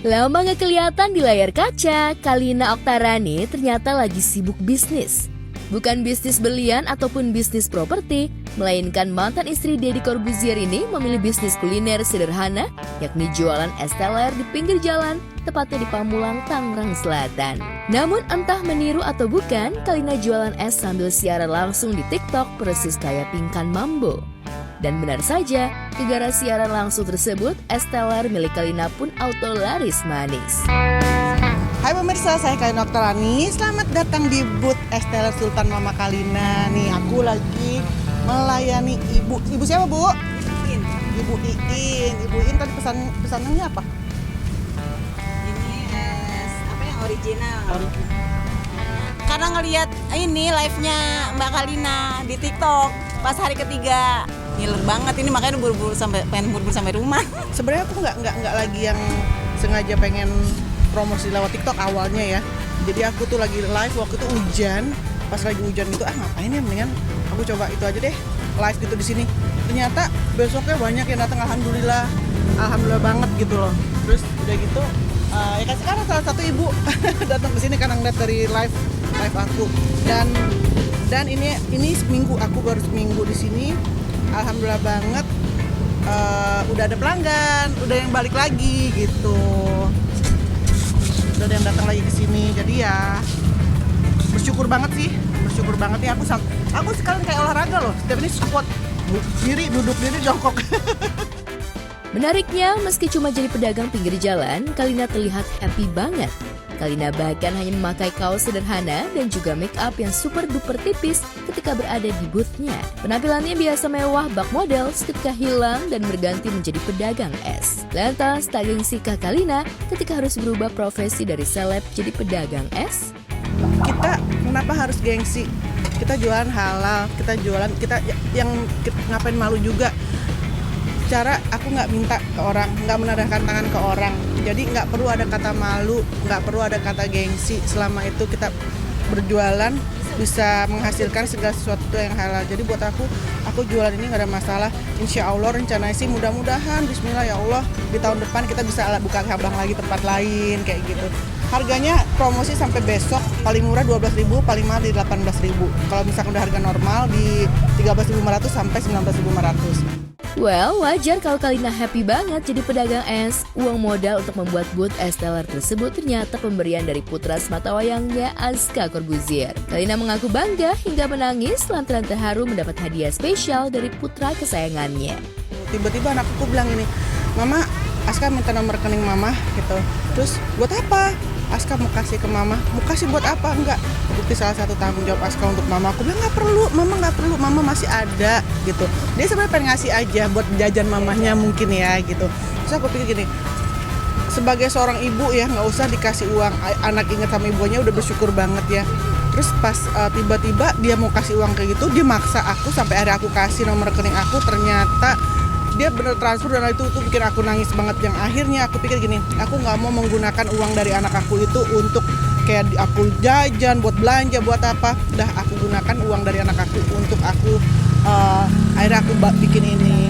Lama gak kelihatan di layar kaca, Kalina Oktarani ternyata lagi sibuk bisnis. Bukan bisnis berlian ataupun bisnis properti, melainkan mantan istri Deddy Corbuzier ini memilih bisnis kuliner sederhana, yakni jualan es teler di pinggir jalan, tepatnya di Pamulang, Tangerang Selatan. Namun entah meniru atau bukan, Kalina jualan es sambil siaran langsung di TikTok persis kayak Pinkan Mambo. Dan benar saja, gegara siaran langsung tersebut, es teler milik Kalina pun auto laris manis. Hai pemirsa, saya Kalina Oktarani. Selamat datang di booth es teler Sultan Mama Kalina. Nih, aku lagi melayani ibu. Ibu siapa, Bu? Iin. Ibu Iin. Ibu Iin tadi pesanannya apa? Ini es apa yang original? Karena ngelihat ini live-nya Mbak Kalina di TikTok pas hari ketiga. Ngiler banget ini, makanya buru-buru pengen buru-buru sampai rumah. Sebenarnya aku nggak lagi yang sengaja pengen promosi lewat TikTok awalnya ya. Jadi aku tuh lagi live waktu itu hujan. Pas lagi hujan gitu, ngapain ya, mendingan aku coba itu aja deh, live gitu di sini. Ternyata besoknya banyak yang datang, alhamdulillah banget gitu loh. Terus udah gitu, ya kan sekarang salah satu ibu datang ke sini karena ngeliat dari live aku. Dan ini seminggu, aku baru seminggu di sini. Alhamdulillah banget, udah ada pelanggan, udah yang balik lagi gitu. Udah ada yang datang lagi ke sini. Jadi ya bersyukur banget ya. Aku sekarang kayak olahraga loh. Setiap ini squat diri, duduk diri, jongkok. Menariknya, meski cuma jadi pedagang pinggir jalan, Kalina terlihat happy banget. Kalina bahkan hanya memakai kaos sederhana dan juga make up yang super duper tipis ketika berada di booth-nya. Penampilannya biasa mewah bak model seketika hilang dan berganti menjadi pedagang es. Lantas, tak gengsikah Kalina ketika harus berubah profesi dari seleb jadi pedagang es? Kita kenapa harus gengsi? Kita jualan halal, kita yang ngapain malu juga. Cara aku nggak minta ke orang, nggak menadahkan tangan ke orang. Jadi nggak perlu ada kata malu, nggak perlu ada kata gengsi. Selama itu kita berjualan bisa menghasilkan segala sesuatu yang halal. Jadi buat aku jualan ini nggak ada masalah. Insya Allah rencananya sih mudah-mudahan, Bismillah ya Allah, di tahun depan kita bisa buka cabang lagi tempat lain kayak gitu. Harganya promosi sampai besok, paling murah 12.000, paling mahal di 18.000. Kalau misalkan udah harga normal di 13.500 sampai 19.500. Well, wajar kalau Kalina happy banget jadi pedagang es. Uang modal untuk membuat booth es teler tersebut ternyata pemberian dari putra sematawayangnya, Aska Corbuzier. Kalina mengaku bangga hingga menangis lantaran terharu mendapat hadiah spesial dari putra kesayangannya. Tiba-tiba anakku bilang ini, Mama, Aska minta nomor rekening Mama gitu. Terus buat apa? Aska mau kasih ke Mama. Mau kasih buat apa? Enggak. Bukti salah satu tanggung jawab Aska untuk Mama. Aku bilang nggak perlu, Mama masih ada gitu. Dia sebenarnya pengen ngasih aja buat jajan mamahnya mungkin ya gitu. Terus aku pikir gini, sebagai seorang ibu ya nggak usah dikasih uang. Anak inget sama ibunya udah bersyukur banget ya. Terus pas tiba-tiba dia mau kasih uang kayak gitu, dia maksa aku sampai akhirnya aku kasih nomor rekening aku. Ternyata dia bener transfer dan itu bikin aku nangis banget. Yang akhirnya aku pikir gini, aku nggak mau menggunakan uang dari anak aku itu untuk kayak aku jajan, buat belanja, buat apa. Udah aku gunakan uang dari anak aku untuk aku akhirnya aku bikin ini.